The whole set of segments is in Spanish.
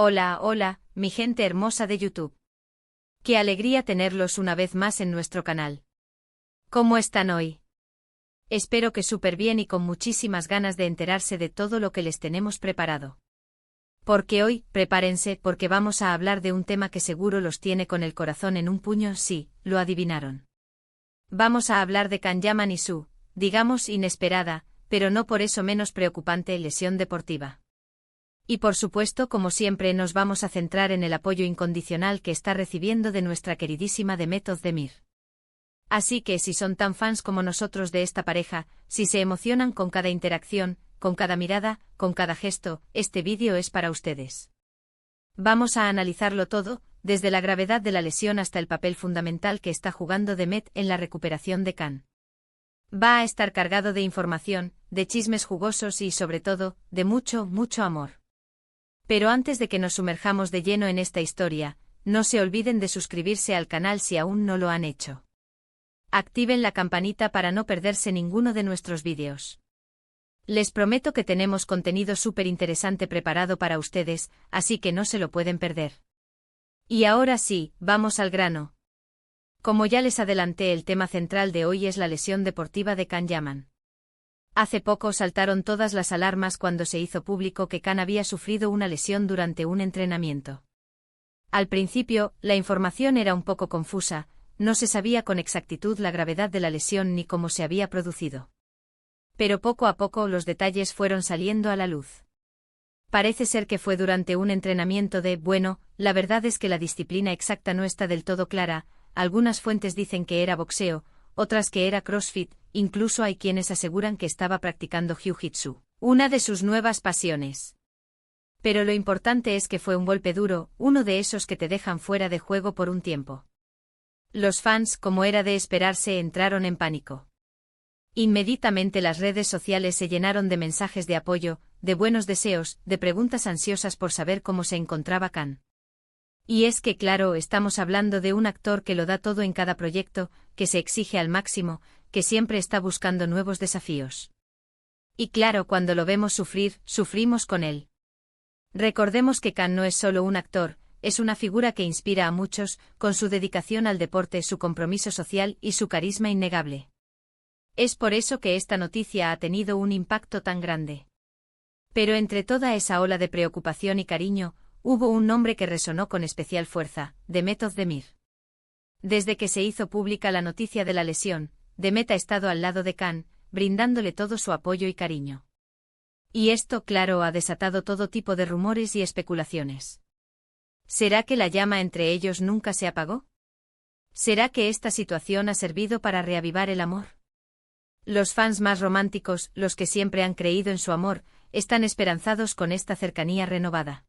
Hola, hola, mi gente hermosa de YouTube. Qué alegría tenerlos una vez más en nuestro canal. ¿Cómo están hoy? Espero que súper bien y con muchísimas ganas de enterarse de todo lo que les tenemos preparado. Porque hoy, prepárense porque vamos a hablar de un tema que seguro los tiene con el corazón en un puño, sí, lo adivinaron. Vamos a hablar de Can Yaman y su, digamos inesperada, pero no por eso menos preocupante lesión deportiva. Y por supuesto, como siempre, nos vamos a centrar en el apoyo incondicional que está recibiendo de nuestra queridísima Demet Özdemir. Así que si son tan fans como nosotros de esta pareja, si se emocionan con cada interacción, con cada mirada, con cada gesto, este vídeo es para ustedes. Vamos a analizarlo todo, desde la gravedad de la lesión hasta el papel fundamental que está jugando Demet en la recuperación de Can. Va a estar cargado de información, de chismes jugosos y, sobre todo, de mucho, mucho amor. Pero antes de que nos sumerjamos de lleno en esta historia, no se olviden de suscribirse al canal si aún no lo han hecho. Activen la campanita para no perderse ninguno de nuestros vídeos. Les prometo que tenemos contenido súper interesante preparado para ustedes, así que no se lo pueden perder. Y ahora sí, vamos al grano. Como ya les adelanté, el tema central de hoy es la lesión deportiva de Can Yaman. Hace poco saltaron todas las alarmas cuando se hizo público que Can había sufrido una lesión durante un entrenamiento. Al principio, la información era un poco confusa, no se sabía con exactitud la gravedad de la lesión ni cómo se había producido. Pero poco a poco los detalles fueron saliendo a la luz. Parece ser que fue durante un entrenamiento bueno, la verdad es que la disciplina exacta no está del todo clara, algunas fuentes dicen que era boxeo, otras que era CrossFit, incluso hay quienes aseguran que estaba practicando Jiu-Jitsu, una de sus nuevas pasiones. Pero lo importante es que fue un golpe duro, uno de esos que te dejan fuera de juego por un tiempo. Los fans, como era de esperarse, entraron en pánico. Inmediatamente las redes sociales se llenaron de mensajes de apoyo, de buenos deseos, de preguntas ansiosas por saber cómo se encontraba Can. Y es que claro, estamos hablando de un actor que lo da todo en cada proyecto, que se exige al máximo, que siempre está buscando nuevos desafíos. Y claro, cuando lo vemos sufrir, sufrimos con él. Recordemos que Can no es solo un actor, es una figura que inspira a muchos, con su dedicación al deporte, su compromiso social y su carisma innegable. Es por eso que esta noticia ha tenido un impacto tan grande. Pero entre toda esa ola de preocupación y cariño, hubo un nombre que resonó con especial fuerza, Demet Özdemir. Desde que se hizo pública la noticia de la lesión, Demet ha estado al lado de Can, brindándole todo su apoyo y cariño. Y esto, claro, ha desatado todo tipo de rumores y especulaciones. ¿Será que la llama entre ellos nunca se apagó? ¿Será que esta situación ha servido para reavivar el amor? Los fans más románticos, los que siempre han creído en su amor, están esperanzados con esta cercanía renovada.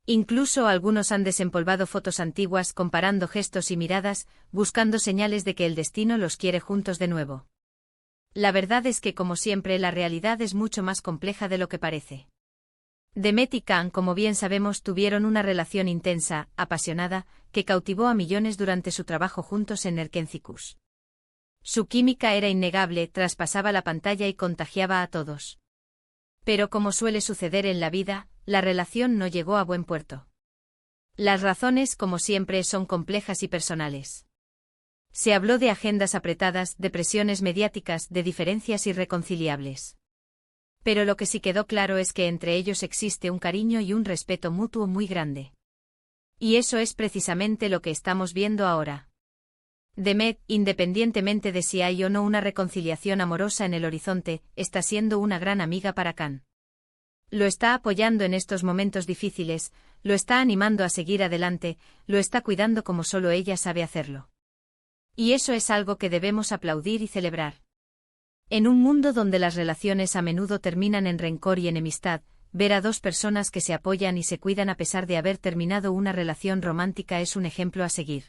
Incluso algunos han desempolvado fotos antiguas comparando gestos y miradas, buscando señales de que el destino los quiere juntos de nuevo. La verdad es que, como siempre, la realidad es mucho más compleja de lo que parece. Demet y Can, como bien sabemos, tuvieron una relación intensa, apasionada, que cautivó a millones durante su trabajo juntos en Erkencikus. Su química era innegable, traspasaba la pantalla y contagiaba a todos. Pero como suele suceder en la vida, la relación no llegó a buen puerto. Las razones, como siempre, son complejas y personales. Se habló de agendas apretadas, de presiones mediáticas, de diferencias irreconciliables. Pero lo que sí quedó claro es que entre ellos existe un cariño y un respeto mutuo muy grande. Y eso es precisamente lo que estamos viendo ahora. Demet, independientemente de si hay o no una reconciliación amorosa en el horizonte, está siendo una gran amiga para Can. Lo está apoyando en estos momentos difíciles, lo está animando a seguir adelante, lo está cuidando como solo ella sabe hacerlo. Y eso es algo que debemos aplaudir y celebrar. En un mundo donde las relaciones a menudo terminan en rencor y enemistad, ver a dos personas que se apoyan y se cuidan a pesar de haber terminado una relación romántica es un ejemplo a seguir.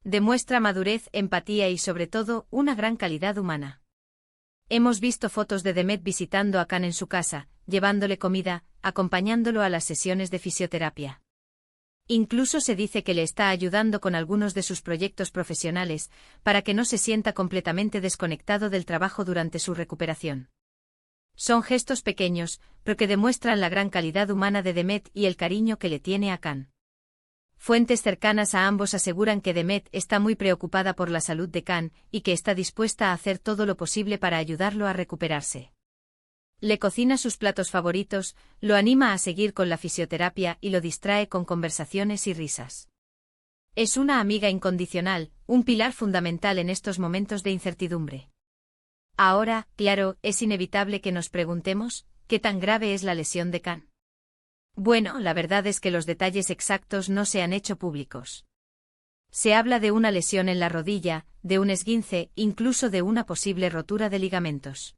Demuestra madurez, empatía y sobre todo, una gran calidad humana. Hemos visto fotos de Demet visitando a Can en su casa, llevándole comida, acompañándolo a las sesiones de fisioterapia. Incluso se dice que le está ayudando con algunos de sus proyectos profesionales, para que no se sienta completamente desconectado del trabajo durante su recuperación. Son gestos pequeños, pero que demuestran la gran calidad humana de Demet y el cariño que le tiene a Khan. Fuentes cercanas a ambos aseguran que Demet está muy preocupada por la salud de Khan y que está dispuesta a hacer todo lo posible para ayudarlo a recuperarse. Le cocina sus platos favoritos, lo anima a seguir con la fisioterapia y lo distrae con conversaciones y risas. Es una amiga incondicional, un pilar fundamental en estos momentos de incertidumbre. Ahora, claro, es inevitable que nos preguntemos, ¿qué tan grave es la lesión de Khan? Bueno, la verdad es que los detalles exactos no se han hecho públicos. Se habla de una lesión en la rodilla, de un esguince, incluso de una posible rotura de ligamentos.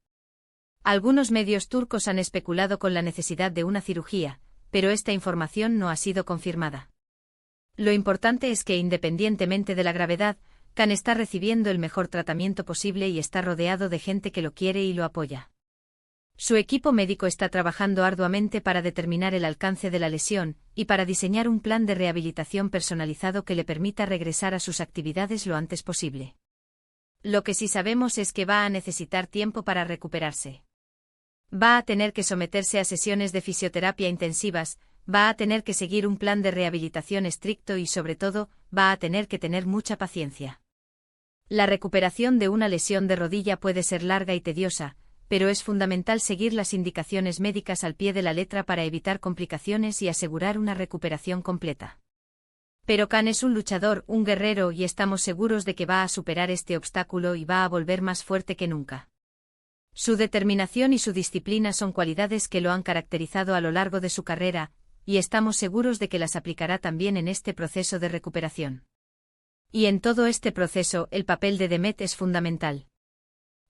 Algunos medios turcos han especulado con la necesidad de una cirugía, pero esta información no ha sido confirmada. Lo importante es que, independientemente de la gravedad, Khan está recibiendo el mejor tratamiento posible y está rodeado de gente que lo quiere y lo apoya. Su equipo médico está trabajando arduamente para determinar el alcance de la lesión y para diseñar un plan de rehabilitación personalizado que le permita regresar a sus actividades lo antes posible. Lo que sí sabemos es que va a necesitar tiempo para recuperarse. Va a tener que someterse a sesiones de fisioterapia intensivas, va a tener que seguir un plan de rehabilitación estricto y, sobre todo, va a tener que tener mucha paciencia. La recuperación de una lesión de rodilla puede ser larga y tediosa, pero es fundamental seguir las indicaciones médicas al pie de la letra para evitar complicaciones y asegurar una recuperación completa. Pero Khan es un luchador, un guerrero y estamos seguros de que va a superar este obstáculo y va a volver más fuerte que nunca. Su determinación y su disciplina son cualidades que lo han caracterizado a lo largo de su carrera, y estamos seguros de que las aplicará también en este proceso de recuperación. Y en todo este proceso, el papel de Demet es fundamental.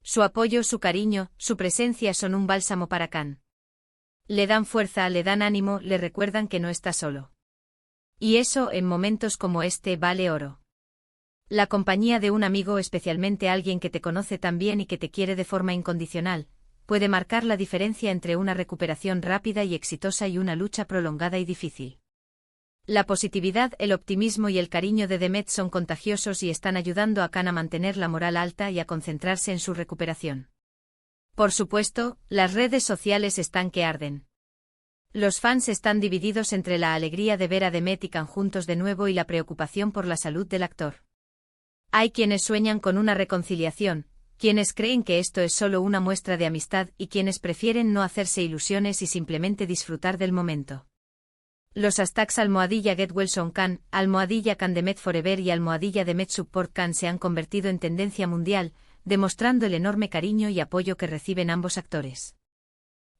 Su apoyo, su cariño, su presencia son un bálsamo para Khan. Le dan fuerza, le dan ánimo, le recuerdan que no está solo. Y eso, en momentos como este, vale oro. La compañía de un amigo, especialmente alguien que te conoce tan bien y que te quiere de forma incondicional, puede marcar la diferencia entre una recuperación rápida y exitosa y una lucha prolongada y difícil. La positividad, el optimismo y el cariño de Demet son contagiosos y están ayudando a Khan a mantener la moral alta y a concentrarse en su recuperación. Por supuesto, las redes sociales están que arden. Los fans están divididos entre la alegría de ver a Demet y Khan juntos de nuevo y la preocupación por la salud del actor. Hay quienes sueñan con una reconciliación, quienes creen que esto es solo una muestra de amistad y quienes prefieren no hacerse ilusiones y simplemente disfrutar del momento. Los hashtags #GetWellSoonKhan, #KhanDemet Forever y #DemetSupportKhan se han convertido en tendencia mundial, demostrando el enorme cariño y apoyo que reciben ambos actores.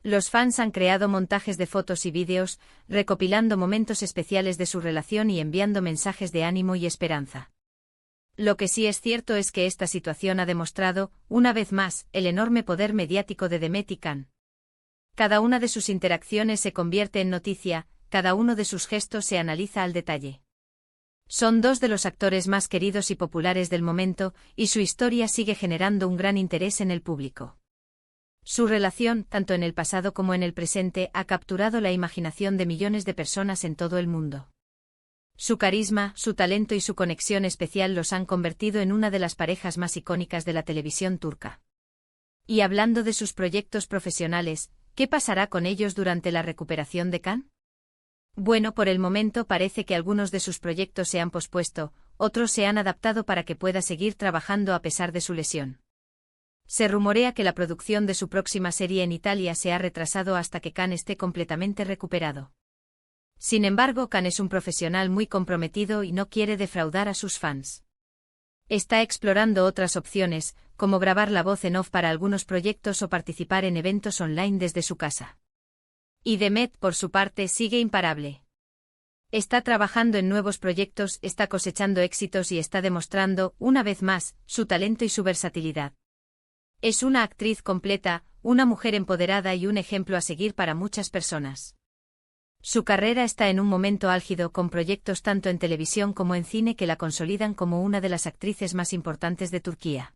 Los fans han creado montajes de fotos y vídeos, recopilando momentos especiales de su relación y enviando mensajes de ánimo y esperanza. Lo que sí es cierto es que esta situación ha demostrado, una vez más, el enorme poder mediático de Demet y Khan. Cada una de sus interacciones se convierte en noticia, cada uno de sus gestos se analiza al detalle. Son dos de los actores más queridos y populares del momento, y su historia sigue generando un gran interés en el público. Su relación, tanto en el pasado como en el presente, ha capturado la imaginación de millones de personas en todo el mundo. Su carisma, su talento y su conexión especial los han convertido en una de las parejas más icónicas de la televisión turca. Y hablando de sus proyectos profesionales, ¿qué pasará con ellos durante la recuperación de Khan? Bueno, por el momento parece que algunos de sus proyectos se han pospuesto, otros se han adaptado para que pueda seguir trabajando a pesar de su lesión. Se rumorea que la producción de su próxima serie en Italia se ha retrasado hasta que Khan esté completamente recuperado. Sin embargo, Khan es un profesional muy comprometido y no quiere defraudar a sus fans. Está explorando otras opciones, como grabar la voz en off para algunos proyectos o participar en eventos online desde su casa. Y Demet, por su parte, sigue imparable. Está trabajando en nuevos proyectos, está cosechando éxitos y está demostrando, una vez más, su talento y su versatilidad. Es una actriz completa, una mujer empoderada y un ejemplo a seguir para muchas personas. Su carrera está en un momento álgido con proyectos tanto en televisión como en cine que la consolidan como una de las actrices más importantes de Turquía.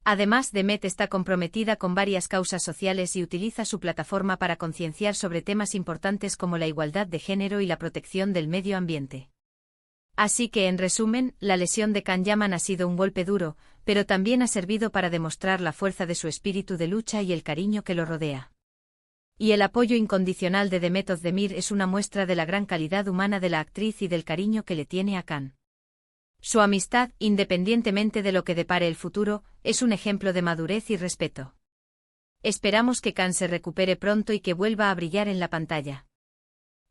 Además, Demet está comprometida con varias causas sociales y utiliza su plataforma para concienciar sobre temas importantes como la igualdad de género y la protección del medio ambiente. Así que en resumen, la lesión de Can Yaman ha sido un golpe duro, pero también ha servido para demostrar la fuerza de su espíritu de lucha y el cariño que lo rodea. Y el apoyo incondicional de Demet Özdemir es una muestra de la gran calidad humana de la actriz y del cariño que le tiene a Can. Su amistad, independientemente de lo que depare el futuro, es un ejemplo de madurez y respeto. Esperamos que Can se recupere pronto y que vuelva a brillar en la pantalla.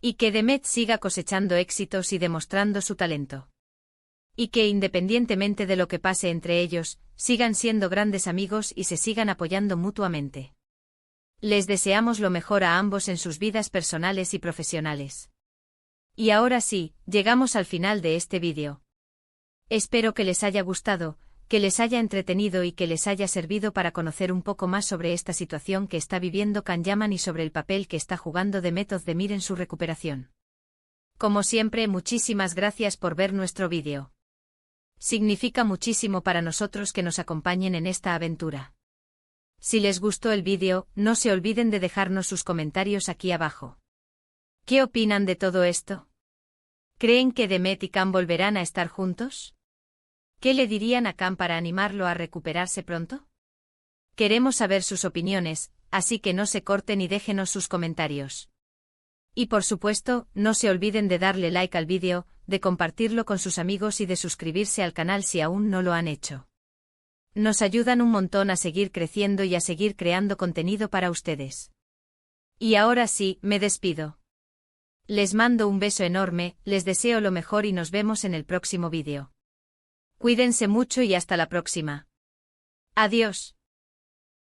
Y que Demet siga cosechando éxitos y demostrando su talento. Y que independientemente de lo que pase entre ellos, sigan siendo grandes amigos y se sigan apoyando mutuamente. Les deseamos lo mejor a ambos en sus vidas personales y profesionales. Y ahora sí, llegamos al final de este vídeo. Espero que les haya gustado, que les haya entretenido y que les haya servido para conocer un poco más sobre esta situación que está viviendo Can Yaman y sobre el papel que está jugando Demet Özdemir en su recuperación. Como siempre, muchísimas gracias por ver nuestro vídeo. Significa muchísimo para nosotros que nos acompañen en esta aventura. Si les gustó el vídeo, no se olviden de dejarnos sus comentarios aquí abajo. ¿Qué opinan de todo esto? ¿Creen que Demet y Can volverán a estar juntos? ¿Qué le dirían a Can para animarlo a recuperarse pronto? Queremos saber sus opiniones, así que no se corten y déjenos sus comentarios. Y por supuesto, no se olviden de darle like al vídeo, de compartirlo con sus amigos y de suscribirse al canal si aún no lo han hecho. Nos ayudan un montón a seguir creciendo y a seguir creando contenido para ustedes. Y ahora sí, me despido. Les mando un beso enorme, les deseo lo mejor y nos vemos en el próximo vídeo. Cuídense mucho y hasta la próxima. Adiós.